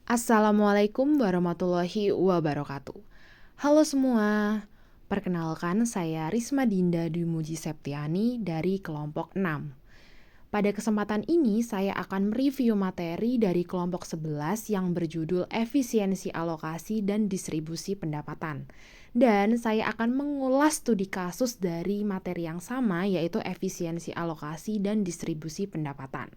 Assalamualaikum warahmatullahi wabarakatuh. Halo semua, perkenalkan saya Risma Dinda Dwi Muji Septiani dari kelompok 6. Pada kesempatan ini saya akan mereview materi dari kelompok 11 yang berjudul Efisiensi Alokasi dan Distribusi Pendapatan. Dan saya akan mengulas studi kasus dari materi yang sama, yaitu efisiensi alokasi dan distribusi pendapatan.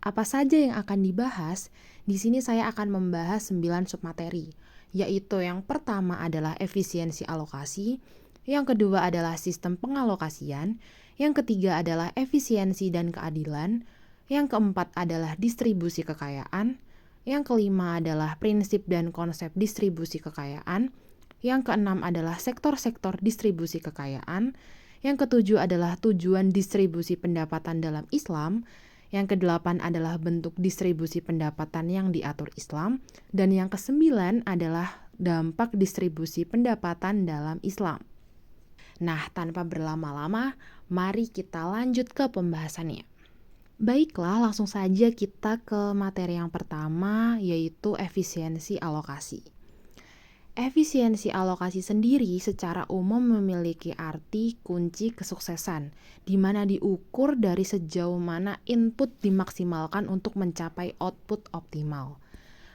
Apa saja yang akan dibahas? Di sini saya akan membahas 9 submateri, yaitu yang pertama adalah efisiensi alokasi, yang kedua adalah sistem pengalokasian, yang ketiga adalah efisiensi dan keadilan, yang keempat adalah distribusi kekayaan, yang kelima adalah prinsip dan konsep distribusi kekayaan, yang keenam adalah sektor-sektor distribusi kekayaan, yang ketujuh adalah tujuan distribusi pendapatan dalam Islam, yang kedelapan adalah bentuk distribusi pendapatan yang diatur Islam, dan yang kesembilan adalah dampak distribusi pendapatan dalam Islam. Nah, tanpa berlama-lama, mari kita lanjut ke pembahasannya. Baiklah, langsung saja kita ke materi yang pertama, yaitu efisiensi alokasi. Efisiensi alokasi sendiri secara umum memiliki arti kunci kesuksesan, di mana diukur dari sejauh mana input dimaksimalkan untuk mencapai output optimal.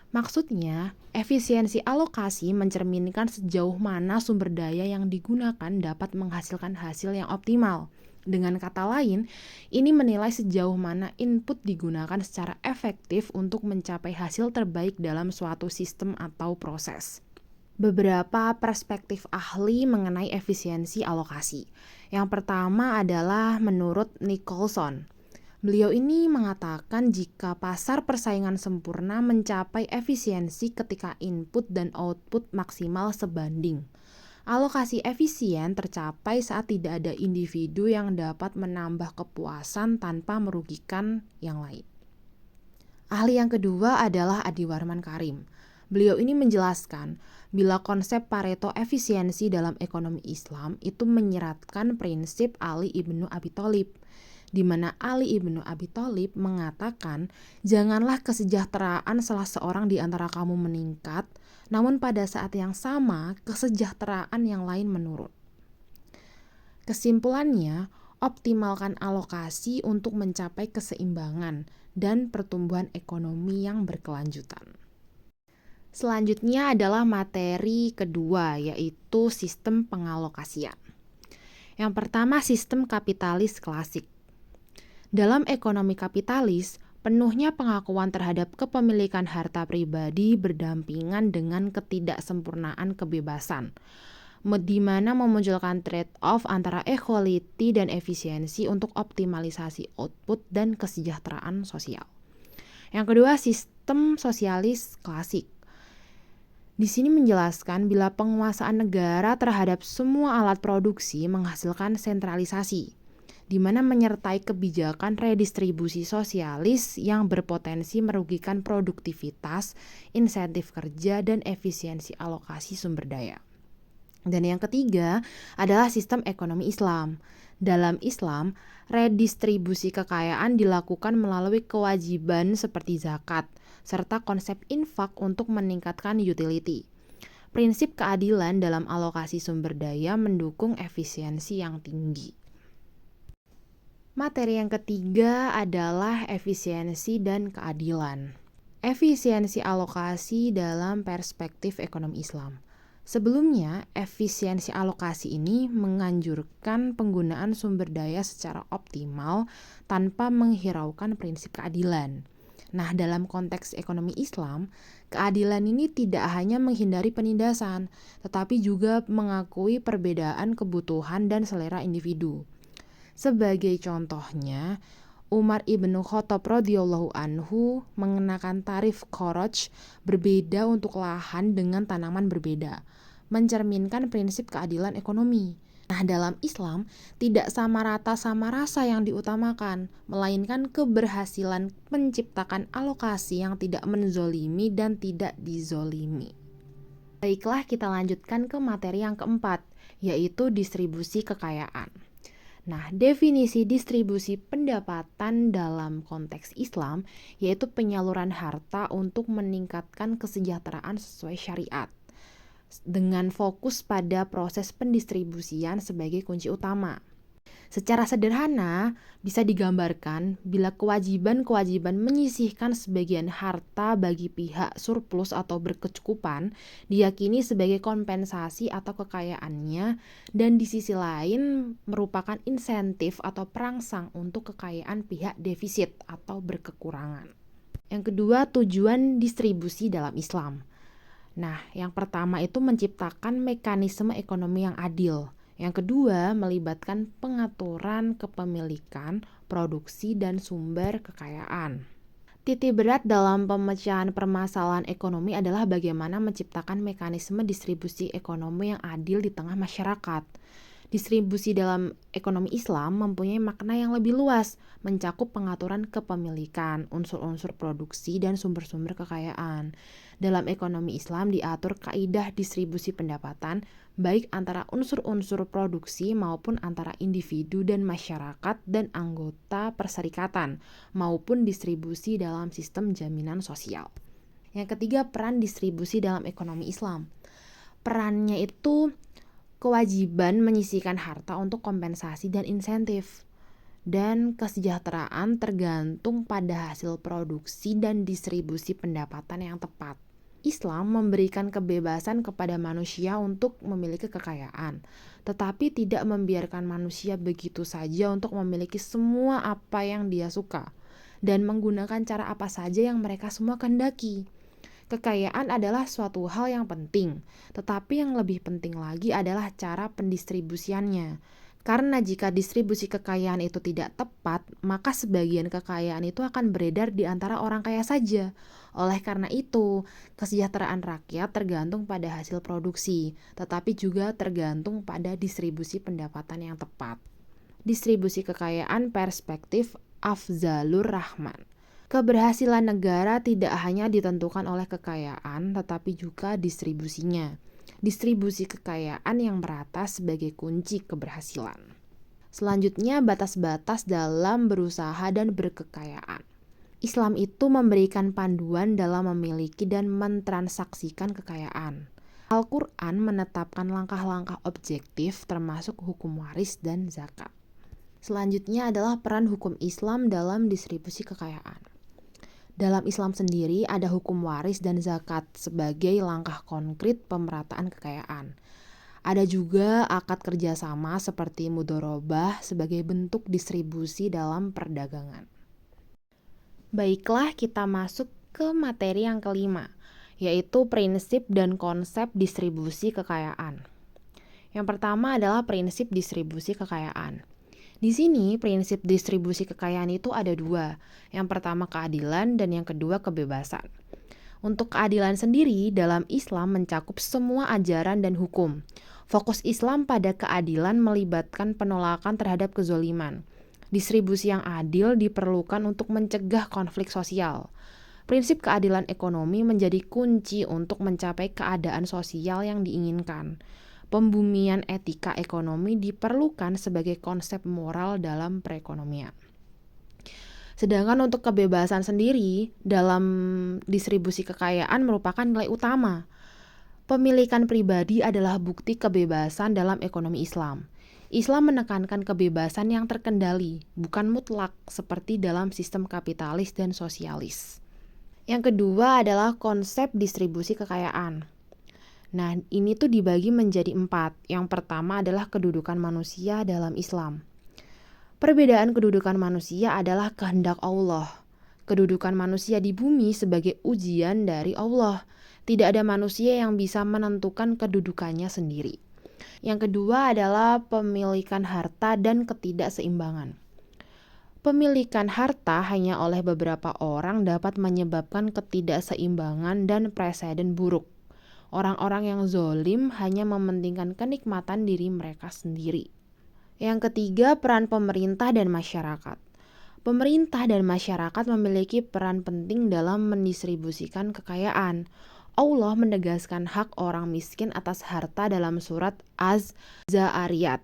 Maksudnya, efisiensi alokasi mencerminkan sejauh mana sumber daya yang digunakan dapat menghasilkan hasil yang optimal. Dengan kata lain, ini menilai sejauh mana input digunakan secara efektif untuk mencapai hasil terbaik dalam suatu sistem atau proses. Beberapa perspektif ahli mengenai efisiensi alokasi. Yang pertama adalah menurut Nicholson. Beliau ini mengatakan jika pasar persaingan sempurna mencapai efisiensi ketika input dan output maksimal sebanding. Alokasi efisien tercapai saat tidak ada individu yang dapat menambah kepuasan tanpa merugikan yang lain. Ahli yang kedua adalah Adi Warman Karim. Beliau ini menjelaskan bila konsep Pareto efisiensi dalam ekonomi Islam itu menyeratkan prinsip Ali ibnu Abi Thalib, di mana Ali ibnu Abi Thalib mengatakan, janganlah kesejahteraan salah seorang di antara kamu meningkat, namun pada saat yang sama kesejahteraan yang lain menurun. Kesimpulannya, optimalkan alokasi untuk mencapai keseimbangan dan pertumbuhan ekonomi yang berkelanjutan. Selanjutnya adalah materi kedua, yaitu sistem pengalokasian. Yang pertama, sistem kapitalis klasik. Dalam ekonomi kapitalis, penuhnya pengakuan terhadap kepemilikan harta pribadi berdampingan dengan ketidaksempurnaan kebebasan, di mana memunculkan trade-off antara equality dan efisiensi untuk optimalisasi output dan kesejahteraan sosial. Yang kedua, sistem sosialis klasik. Di sini menjelaskan bila penguasaan negara terhadap semua alat produksi menghasilkan sentralisasi, di mana menyertai kebijakan redistribusi sosialis yang berpotensi merugikan produktivitas, insentif kerja, dan efisiensi alokasi sumber daya. Dan yang ketiga adalah sistem ekonomi Islam. Dalam Islam, redistribusi kekayaan dilakukan melalui kewajiban seperti zakat, serta konsep infak untuk meningkatkan utility. Prinsip keadilan dalam alokasi sumber daya mendukung efisiensi yang tinggi. Materi yang ketiga adalah efisiensi dan keadilan. Efisiensi alokasi dalam perspektif ekonomi Islam. Sebelumnya, efisiensi alokasi ini menganjurkan penggunaan sumber daya secara optimal tanpa menghiraukan prinsip keadilan. Nah, dalam konteks ekonomi Islam, keadilan ini tidak hanya menghindari penindasan, tetapi juga mengakui perbedaan kebutuhan dan selera individu. Sebagai contohnya, Umar ibnu Khattab radhiyallahu anhu mengenakan tarif kharaj berbeda untuk lahan dengan tanaman berbeda, mencerminkan prinsip keadilan ekonomi. Nah, dalam Islam, tidak sama rata sama rasa yang diutamakan, melainkan keberhasilan menciptakan alokasi yang tidak menzolimi dan tidak dizolimi. Baiklah, kita lanjutkan ke materi yang keempat, yaitu distribusi kekayaan. Nah, definisi distribusi pendapatan dalam konteks Islam yaitu penyaluran harta untuk meningkatkan kesejahteraan sesuai syariat dengan fokus pada proses pendistribusian sebagai kunci utama. Secara sederhana, bisa digambarkan bila kewajiban-kewajiban menyisihkan sebagian harta bagi pihak surplus atau berkecukupan diyakini sebagai kompensasi atau kekayaannya, dan di sisi lain merupakan insentif atau perangsang untuk kekayaan pihak defisit atau berkekurangan. Yang kedua, tujuan distribusi dalam Islam. Nah, yang pertama itu menciptakan mekanisme ekonomi yang adil. Yang kedua, melibatkan pengaturan kepemilikan, produksi, dan sumber kekayaan. Titik berat dalam pemecahan permasalahan ekonomi adalah bagaimana menciptakan mekanisme distribusi ekonomi yang adil di tengah masyarakat. Distribusi dalam ekonomi Islam mempunyai makna yang lebih luas, mencakup pengaturan kepemilikan, unsur-unsur produksi, dan sumber-sumber kekayaan. Dalam ekonomi Islam diatur kaidah distribusi pendapatan, baik antara unsur-unsur produksi maupun antara individu dan masyarakat dan anggota perserikatan, maupun distribusi dalam sistem jaminan sosial. Yang ketiga, peran distribusi dalam ekonomi Islam. Perannya itu kewajiban menyisihkan harta untuk kompensasi dan insentif, dan kesejahteraan tergantung pada hasil produksi dan distribusi pendapatan yang tepat. Islam memberikan kebebasan kepada manusia untuk memiliki kekayaan, tetapi tidak membiarkan manusia begitu saja untuk memiliki semua apa yang dia suka dan menggunakan cara apa saja yang mereka semua kehendaki. Kekayaan adalah suatu hal yang penting, tetapi yang lebih penting lagi adalah cara pendistribusiannya. Karena jika distribusi kekayaan itu tidak tepat, maka sebagian kekayaan itu akan beredar di antara orang kaya saja. Oleh karena itu, kesejahteraan rakyat tergantung pada hasil produksi, tetapi juga tergantung pada distribusi pendapatan yang tepat. Distribusi kekayaan perspektif Afzalur Rahman. Keberhasilan negara tidak hanya ditentukan oleh kekayaan, tetapi juga distribusinya. Distribusi kekayaan yang merata sebagai kunci keberhasilan. Selanjutnya, batas-batas dalam berusaha dan berkekayaan. Islam itu memberikan panduan dalam memiliki dan mentransaksikan kekayaan. Al-Quran menetapkan langkah-langkah objektif termasuk hukum waris dan zakat. Selanjutnya adalah peran hukum Islam dalam distribusi kekayaan. Dalam Islam sendiri ada hukum waris dan zakat sebagai langkah konkret pemerataan kekayaan. Ada juga akad kerjasama seperti mudharabah sebagai bentuk distribusi dalam perdagangan. Baiklah, kita masuk ke materi yang kelima, yaitu prinsip dan konsep distribusi kekayaan. Yang pertama adalah prinsip distribusi kekayaan. Di sini prinsip distribusi kekayaan itu ada dua. Yang pertama keadilan dan yang kedua kebebasan. Untuk keadilan sendiri dalam Islam mencakup semua ajaran dan hukum. Fokus Islam pada keadilan melibatkan penolakan terhadap kezoliman. Distribusi yang adil diperlukan untuk mencegah konflik sosial. Prinsip keadilan ekonomi menjadi kunci untuk mencapai keadaan sosial yang diinginkan. Pembumian etika ekonomi diperlukan sebagai konsep moral dalam perekonomian. Sedangkan untuk kebebasan sendiri dalam distribusi kekayaan merupakan nilai utama. Pemilikan pribadi adalah bukti kebebasan dalam ekonomi Islam. Islam menekankan kebebasan yang terkendali, bukan mutlak seperti dalam sistem kapitalis dan sosialis. Yang kedua adalah konsep distribusi kekayaan. Nah, ini tuh dibagi menjadi 4. Yang pertama adalah kedudukan manusia dalam Islam. Perbedaan kedudukan manusia adalah kehendak Allah. Kedudukan manusia di bumi sebagai ujian dari Allah. Tidak ada manusia yang bisa menentukan kedudukannya sendiri. Yang kedua adalah pemilikan harta dan ketidakseimbangan. Pemilikan harta hanya oleh beberapa orang dapat menyebabkan ketidakseimbangan dan presiden buruk. Orang-orang yang zolim hanya mementingkan kenikmatan diri mereka sendiri. Yang ketiga, peran pemerintah dan masyarakat. Pemerintah dan masyarakat memiliki peran penting dalam mendistribusikan kekayaan. Allah menegaskan hak orang miskin atas harta dalam surat Az-Zariyat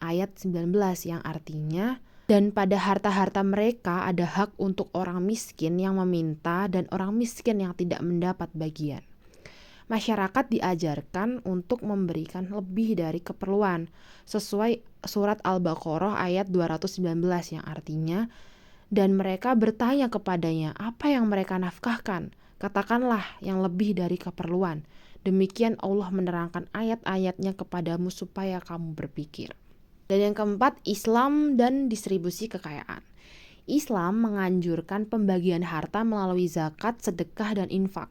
ayat 19 yang artinya, dan pada harta-harta mereka ada hak untuk orang miskin yang meminta dan orang miskin yang tidak mendapat bagian. Masyarakat diajarkan untuk memberikan lebih dari keperluan, sesuai surat Al-Baqarah ayat 219 yang artinya, dan mereka bertanya kepadanya, apa yang mereka nafkahkan? Katakanlah yang lebih dari keperluan. Demikian Allah menerangkan ayat-ayatnya kepadamu supaya kamu berpikir. Dan yang keempat, Islam dan distribusi kekayaan. Islam menganjurkan pembagian harta melalui zakat, sedekah, dan infak.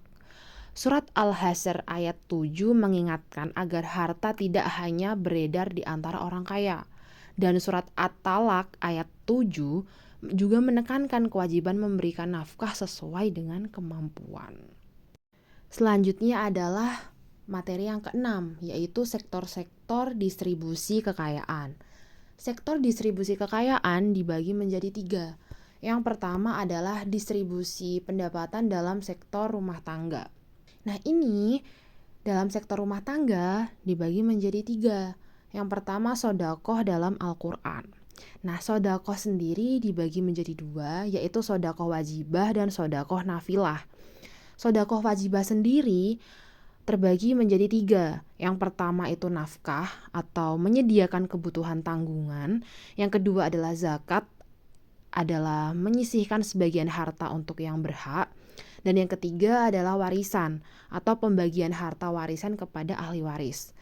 Surat Al-Hasyr ayat 7 mengingatkan agar harta tidak hanya beredar di antara orang kaya. Dan surat At-Talaq ayat 7 juga menekankan kewajiban memberikan nafkah sesuai dengan kemampuan. Selanjutnya adalah materi yang keenam, yaitu sektor-sektor distribusi kekayaan. Sektor distribusi kekayaan dibagi menjadi 3. Yang pertama adalah distribusi pendapatan dalam sektor rumah tangga. Nah ini dalam sektor rumah tangga dibagi menjadi 3. Yang pertama sodakoh dalam Al-Quran. Nah sodakoh sendiri dibagi menjadi 2, yaitu sodakoh wajibah dan sodakoh nafilah. Sodakoh wajibah sendiri terbagi menjadi 3. Yang pertama itu nafkah atau menyediakan kebutuhan tanggungan. Yang kedua adalah zakat, adalah menyisihkan sebagian harta untuk yang berhak. Dan yang ketiga adalah warisan atau pembagian harta warisan kepada ahli waris.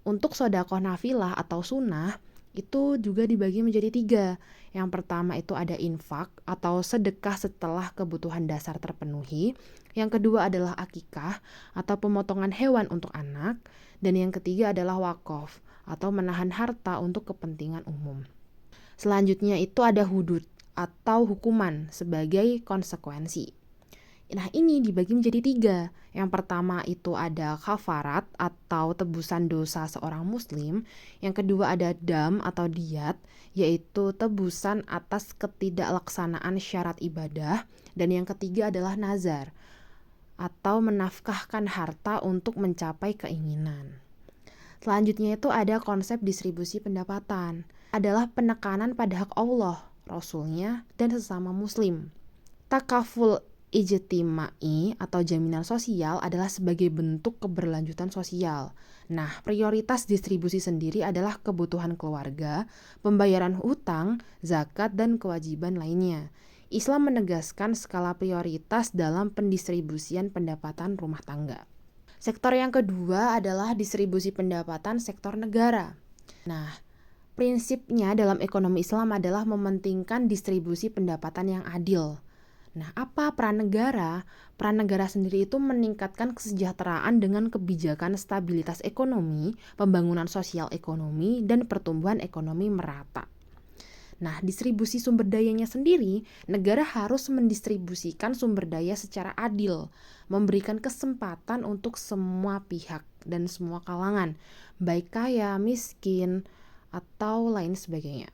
Untuk sodakoh nafilah atau sunnah itu juga dibagi menjadi 3. Yang pertama itu ada infak atau sedekah setelah kebutuhan dasar terpenuhi. Yang kedua adalah akikah atau pemotongan hewan untuk anak. Dan yang ketiga adalah wakaf atau menahan harta untuk kepentingan umum. Selanjutnya itu ada hudud atau hukuman sebagai konsekuensi. Nah ini dibagi menjadi 3. Yang pertama itu ada kafarat atau tebusan dosa seorang muslim. Yang kedua ada dam atau diyat, yaitu tebusan atas ketidaklaksanaan syarat ibadah. Dan yang ketiga adalah nazar atau menafkahkan harta untuk mencapai keinginan. Selanjutnya itu ada konsep distribusi pendapatan. Adalah penekanan pada hak Allah, Rasulnya, dan sesama muslim. Takaful ijtimai atau jaminan sosial adalah sebagai bentuk keberlanjutan sosial. Nah, prioritas distribusi sendiri adalah kebutuhan keluarga, pembayaran hutang, zakat, dan kewajiban lainnya. Islam menegaskan skala prioritas dalam pendistribusian pendapatan rumah tangga. Sektor yang kedua adalah distribusi pendapatan sektor negara. Nah, prinsipnya dalam ekonomi Islam adalah mementingkan distribusi pendapatan yang adil. Nah, apa peran negara? Peran negara sendiri itu meningkatkan kesejahteraan dengan kebijakan stabilitas ekonomi, pembangunan sosial ekonomi, dan pertumbuhan ekonomi merata. Nah, distribusi sumber dayanya sendiri, negara harus mendistribusikan sumber daya secara adil, memberikan kesempatan untuk semua pihak dan semua kalangan, baik kaya, miskin, atau lain sebagainya.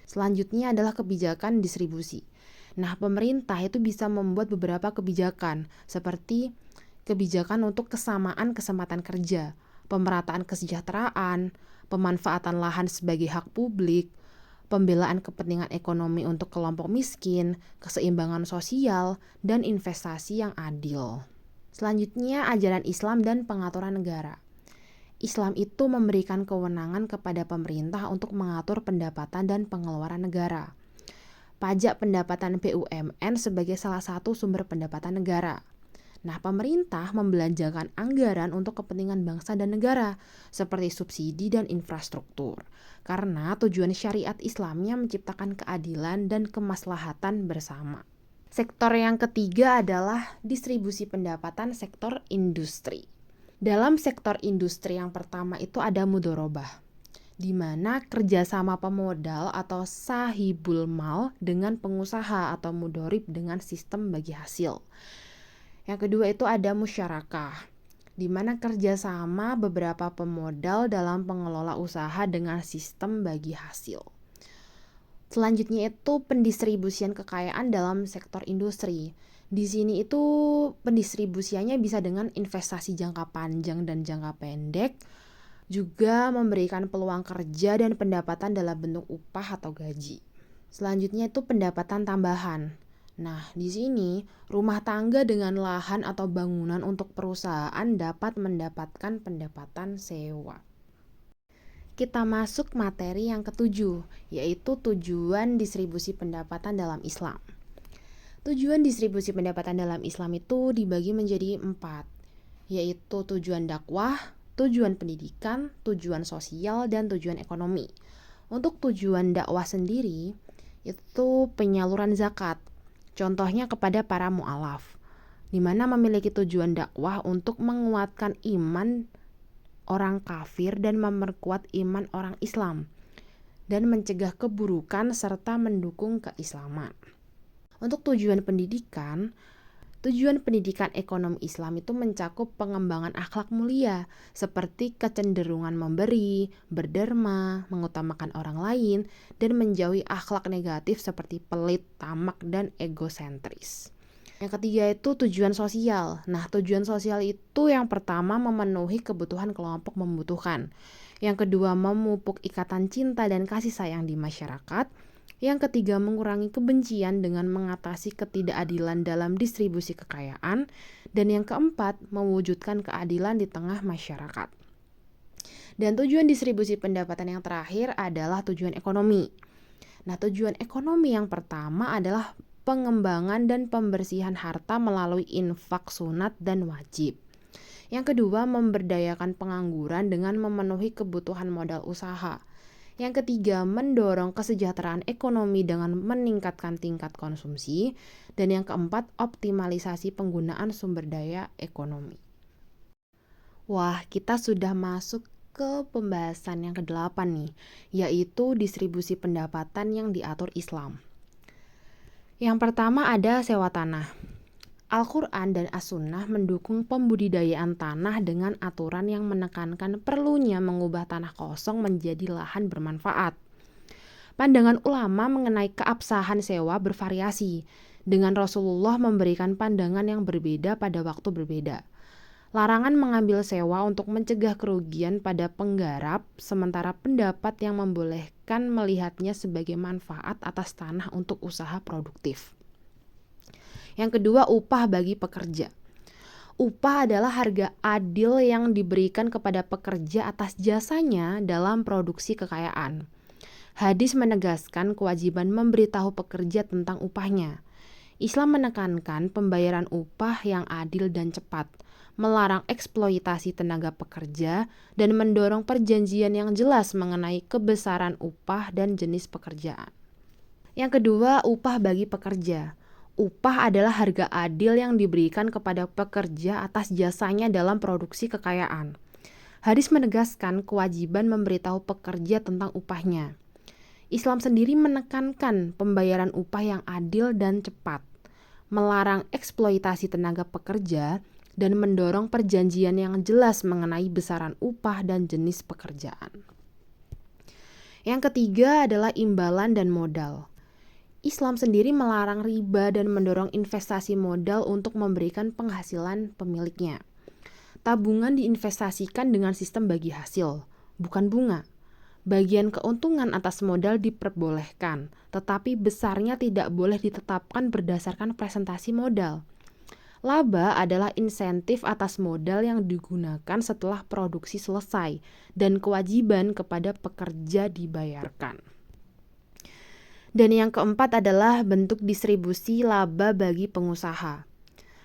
Selanjutnya adalah kebijakan distribusi. Nah, pemerintah itu bisa membuat beberapa kebijakan, seperti kebijakan untuk kesamaan kesempatan kerja, pemerataan kesejahteraan, pemanfaatan lahan sebagai hak publik, pembelaan kepentingan ekonomi untuk kelompok miskin, keseimbangan sosial, dan investasi yang adil. Selanjutnya, ajaran Islam dan pengaturan negara. Islam itu memberikan kewenangan kepada pemerintah untuk mengatur pendapatan dan pengeluaran negara. Pajak pendapatan BUMN sebagai salah satu sumber pendapatan negara. Nah, pemerintah membelanjakan anggaran untuk kepentingan bangsa dan negara, seperti subsidi dan infrastruktur, karena tujuan syariat Islamnya menciptakan keadilan dan kemaslahatan bersama. Sektor yang ketiga adalah distribusi pendapatan sektor industri. Dalam sektor industri yang pertama itu ada mudharabah, di mana kerjasama pemodal atau sahibul mal dengan pengusaha atau mudharib dengan sistem bagi hasil. Yang kedua itu ada musyarakah, di mana kerjasama beberapa pemodal dalam pengelola usaha dengan sistem bagi hasil. Selanjutnya itu pendistribusian kekayaan dalam sektor industri. Di sini itu pendistribusiannya bisa dengan investasi jangka panjang dan jangka pendek, juga memberikan peluang kerja dan pendapatan dalam bentuk upah atau gaji. Selanjutnya itu pendapatan tambahan. Nah, di sini rumah tangga dengan lahan atau bangunan untuk perusahaan dapat mendapatkan pendapatan sewa. Kita masuk materi yang ketujuh, yaitu tujuan distribusi pendapatan dalam Islam. Tujuan distribusi pendapatan dalam Islam itu dibagi menjadi 4, yaitu tujuan dakwah, tujuan pendidikan, tujuan sosial, dan tujuan ekonomi. Untuk tujuan dakwah sendiri, itu penyaluran zakat, contohnya kepada para mu'alaf, di mana memiliki tujuan dakwah untuk menguatkan iman orang kafir dan memperkuat iman orang Islam, dan mencegah keburukan serta mendukung keislaman. Untuk tujuan pendidikan ekonomi Islam itu mencakup pengembangan akhlak mulia seperti kecenderungan memberi, berderma, mengutamakan orang lain, dan menjauhi akhlak negatif seperti pelit, tamak, dan egosentris. Yang ketiga itu tujuan sosial. Nah, tujuan sosial itu yang pertama memenuhi kebutuhan kelompok membutuhkan. Yang kedua memupuk ikatan cinta dan kasih sayang di masyarakat. Yang ketiga mengurangi kebencian dengan mengatasi ketidakadilan dalam distribusi kekayaan. Dan yang keempat mewujudkan keadilan di tengah masyarakat. Dan tujuan distribusi pendapatan yang terakhir adalah tujuan ekonomi. Nah, tujuan ekonomi yang pertama adalah pengembangan dan pembersihan harta melalui infak sunat dan wajib. Yang kedua, memberdayakan pengangguran dengan memenuhi kebutuhan modal usaha. Yang ketiga, mendorong kesejahteraan ekonomi dengan meningkatkan tingkat konsumsi. Dan yang keempat, optimalisasi penggunaan sumber daya ekonomi. Wah, kita sudah masuk ke pembahasan yang ke-8 nih, yaitu distribusi pendapatan yang diatur Islam. Yang pertama ada sewa tanah. Al-Quran dan As-Sunnah mendukung pembudidayaan tanah dengan aturan yang menekankan perlunya mengubah tanah kosong menjadi lahan bermanfaat. Pandangan ulama mengenai keabsahan sewa bervariasi, dengan Rasulullah memberikan pandangan yang berbeda pada waktu berbeda. Larangan mengambil sewa untuk mencegah kerugian pada penggarap, sementara pendapat yang membolehkan melihatnya sebagai manfaat atas tanah untuk usaha produktif. Yang kedua, upah bagi pekerja. Upah adalah harga adil yang diberikan kepada pekerja atas jasanya dalam produksi kekayaan. Hadis menegaskan kewajiban memberitahu pekerja tentang upahnya. Islam menekankan pembayaran upah yang adil dan cepat, melarang eksploitasi tenaga pekerja, dan mendorong perjanjian yang jelas mengenai kebesaran upah dan jenis pekerjaan. Yang kedua, upah bagi pekerja. Upah adalah harga adil yang diberikan kepada pekerja atas jasanya dalam produksi kekayaan. Hadis menegaskan kewajiban memberitahu pekerja tentang upahnya. Islam sendiri menekankan pembayaran upah yang adil dan cepat, melarang eksploitasi tenaga pekerja, dan mendorong perjanjian yang jelas mengenai besaran upah dan jenis pekerjaan. Yang ketiga adalah imbalan dan modal. Islam sendiri melarang riba dan mendorong investasi modal untuk memberikan penghasilan pemiliknya. Tabungan diinvestasikan dengan sistem bagi hasil, bukan bunga. Bagian keuntungan atas modal diperbolehkan, tetapi besarnya tidak boleh ditetapkan berdasarkan presentasi modal. Laba adalah insentif atas modal yang digunakan setelah produksi selesai dan kewajiban kepada pekerja dibayarkan. Dan yang keempat adalah bentuk distribusi laba bagi pengusaha.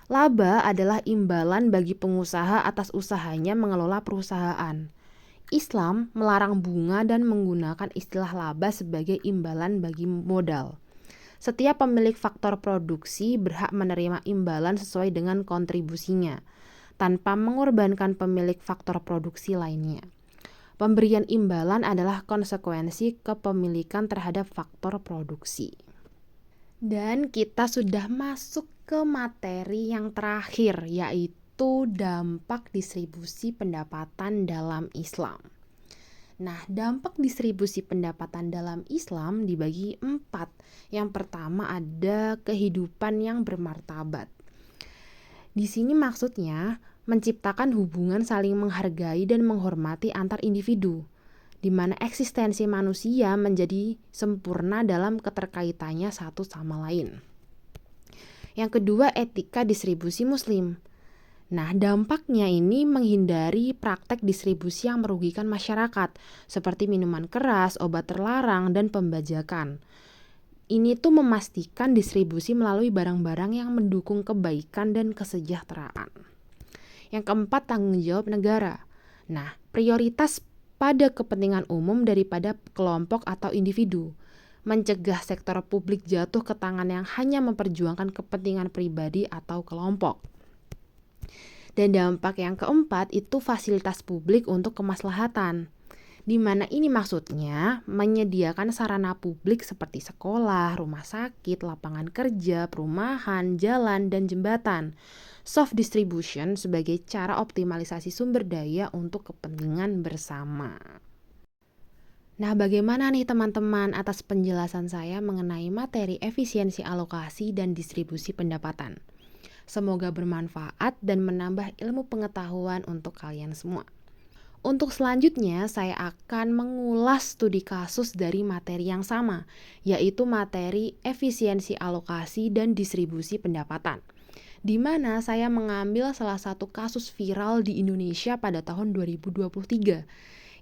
Laba adalah imbalan bagi pengusaha atas usahanya mengelola perusahaan. Islam melarang bunga dan menggunakan istilah laba sebagai imbalan bagi modal. Setiap pemilik faktor produksi berhak menerima imbalan sesuai dengan kontribusinya, tanpa mengorbankan pemilik faktor produksi lainnya. Pemberian imbalan adalah konsekuensi kepemilikan terhadap faktor produksi. Dan kita sudah masuk ke materi yang terakhir, yaitu dampak distribusi pendapatan dalam Islam. Nah, dampak distribusi pendapatan dalam Islam dibagi 4. Yang pertama ada kehidupan yang bermartabat. Di sini maksudnya menciptakan hubungan saling menghargai dan menghormati antar individu, di mana eksistensi manusia menjadi sempurna dalam keterkaitannya satu sama lain. Yang kedua, etika distribusi muslim. Nah, dampaknya ini menghindari praktek distribusi yang merugikan masyarakat, seperti minuman keras, obat terlarang, dan pembajakan. Ini tuh memastikan distribusi melalui barang-barang yang mendukung kebaikan dan kesejahteraan. Yang keempat, tanggung jawab negara. Nah, prioritas pada kepentingan umum daripada kelompok atau individu. Mencegah sektor publik jatuh ke tangan yang hanya memperjuangkan kepentingan pribadi atau kelompok. Dan dampak yang keempat itu fasilitas publik untuk kemaslahatan, di mana ini maksudnya menyediakan sarana publik seperti sekolah, rumah sakit, lapangan kerja, perumahan, jalan, dan jembatan. Soft distribution sebagai cara optimalisasi sumber daya untuk kepentingan bersama. Nah, bagaimana nih teman-teman atas penjelasan saya mengenai materi efisiensi alokasi dan distribusi pendapatan? Semoga bermanfaat dan menambah ilmu pengetahuan untuk kalian semua. Untuk selanjutnya, saya akan mengulas studi kasus dari materi yang sama, yaitu materi efisiensi alokasi dan distribusi pendapatan, di mana saya mengambil salah satu kasus viral di Indonesia pada tahun 2023,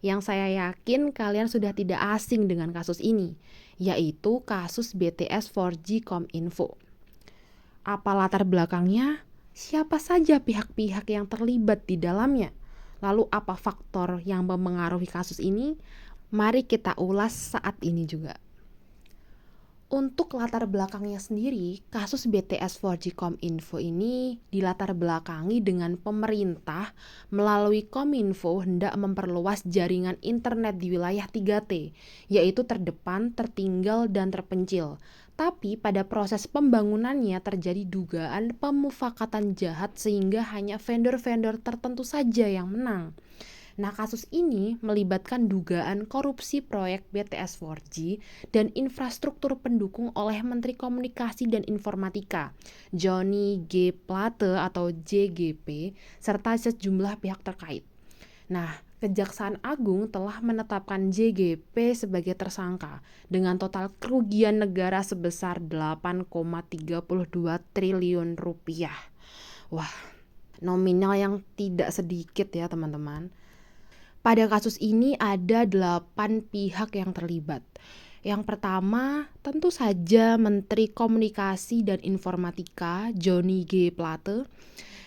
yang saya yakin kalian sudah tidak asing dengan kasus ini, yaitu kasus BTS 4G Kominfo. Apa latar belakangnya? Siapa saja pihak-pihak yang terlibat di dalamnya? Lalu apa faktor yang mempengaruhi kasus ini? Mari kita ulas saat ini juga. Untuk latar belakangnya sendiri, kasus BTS 4G Kominfo ini dilatar belakangi dengan pemerintah melalui Kominfo hendak memperluas jaringan internet di wilayah 3T, yaitu terdepan, tertinggal, dan terpencil. Tapi pada proses pembangunannya terjadi dugaan pemufakatan jahat sehingga hanya vendor-vendor tertentu saja yang menang. Nah, kasus ini melibatkan dugaan korupsi proyek BTS 4G dan infrastruktur pendukung oleh Menteri Komunikasi dan Informatika, Johnny G. Plate atau JGP, serta sejumlah pihak terkait. Nah, Kejaksaan Agung telah menetapkan JGP sebagai tersangka dengan total kerugian negara sebesar 8,32 triliun rupiah. Wah, nominal yang tidak sedikit ya teman-teman. Pada kasus ini ada 8 pihak yang terlibat. Yang pertama, tentu saja Menteri Komunikasi dan Informatika, Johnny G. Plate.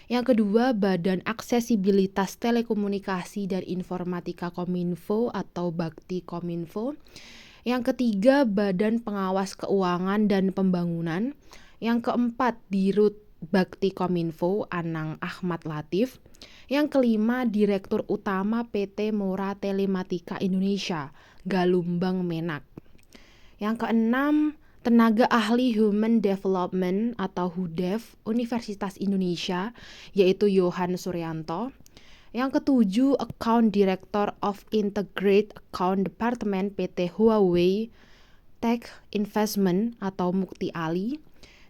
Yang kedua, Badan Aksesibilitas Telekomunikasi dan Informatika Kominfo atau Bakti Kominfo. Yang ketiga, Badan Pengawas Keuangan dan Pembangunan. Yang keempat, Dirut Bakti Kominfo, Anang Ahmad Latif. Yang kelima, Direktur Utama PT Mora Telematika Indonesia, Galumbang Menak. Yang keenam, Tenaga Ahli Human Development atau HUDEV Universitas Indonesia, yaitu Yohan Suryanto. Yang ketujuh, Account Director of Integrated Account Department PT Huawei Tech Investment atau Mukti Ali.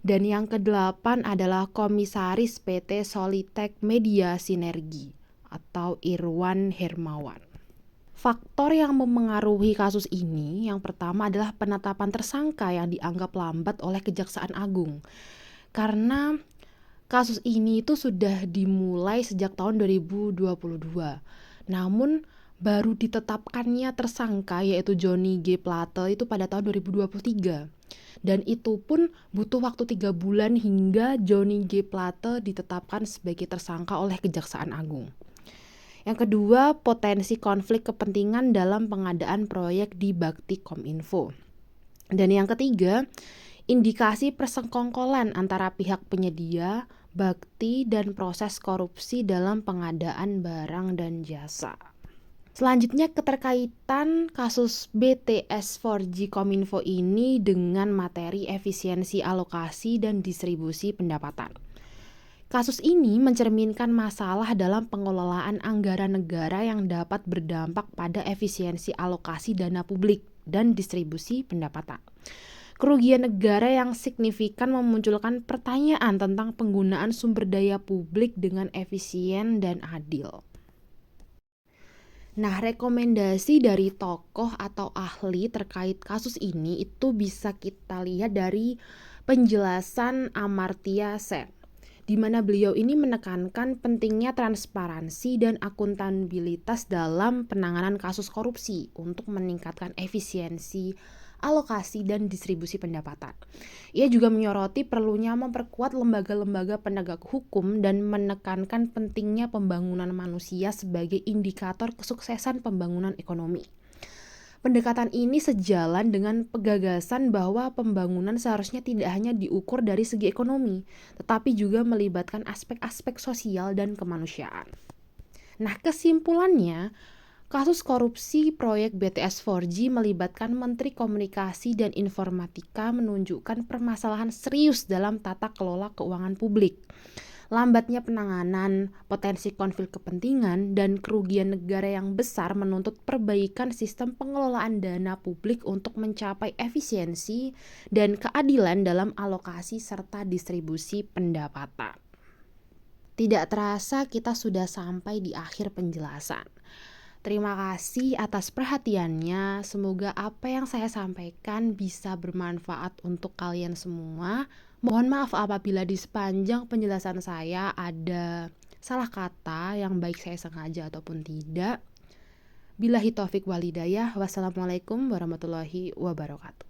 Dan yang kedelapan adalah Komisaris PT Solitech Media Sinergi atau Irwan Hermawan. Faktor yang mempengaruhi kasus ini yang pertama adalah penetapan tersangka yang dianggap lambat oleh Kejaksaan Agung. Karena kasus ini itu sudah dimulai sejak tahun 2022. Namun baru ditetapkannya tersangka yaitu Johnny G. Plate itu pada tahun 2023. Dan itu pun butuh waktu 3 bulan hingga Johnny G. Plate ditetapkan sebagai tersangka oleh Kejaksaan Agung. Yang kedua, potensi konflik kepentingan dalam pengadaan proyek di Bakti Kominfo. Dan yang ketiga, indikasi persekongkolan antara pihak penyedia, bakti, dan proses korupsi dalam pengadaan barang dan jasa. Selanjutnya, keterkaitan kasus BTS 4G Kominfo ini dengan materi efisiensi alokasi dan distribusi pendapatan. Kasus ini mencerminkan masalah dalam pengelolaan anggaran negara yang dapat berdampak pada efisiensi alokasi dana publik dan distribusi pendapatan. Kerugian negara yang signifikan memunculkan pertanyaan tentang penggunaan sumber daya publik dengan efisien dan adil. Nah, rekomendasi dari tokoh atau ahli terkait kasus ini itu bisa kita lihat dari penjelasan Amartya Sen, di mana beliau ini menekankan pentingnya transparansi dan akuntabilitas dalam penanganan kasus korupsi untuk meningkatkan efisiensi, alokasi, dan distribusi pendapatan. Ia juga menyoroti perlunya memperkuat lembaga-lembaga penegak hukum dan menekankan pentingnya pembangunan manusia sebagai indikator kesuksesan pembangunan ekonomi. Pendekatan ini sejalan dengan gagasan bahwa pembangunan seharusnya tidak hanya diukur dari segi ekonomi, tetapi juga melibatkan aspek-aspek sosial dan kemanusiaan. Nah, kesimpulannya, kasus korupsi proyek BTS 4G melibatkan Menteri Komunikasi dan Informatika menunjukkan permasalahan serius dalam tata kelola keuangan publik. Lambatnya penanganan, potensi konflik kepentingan, dan kerugian negara yang besar menuntut perbaikan sistem pengelolaan dana publik untuk mencapai efisiensi dan keadilan dalam alokasi serta distribusi pendapatan. Tidak terasa kita sudah sampai di akhir penjelasan. Terima kasih atas perhatiannya. Semoga apa yang saya sampaikan bisa bermanfaat untuk kalian semua. Mohon maaf apabila di sepanjang penjelasan saya ada salah kata yang baik saya sengaja ataupun tidak. Billahi taufik walhidayah. Wassalamualaikum warahmatullahi wabarakatuh.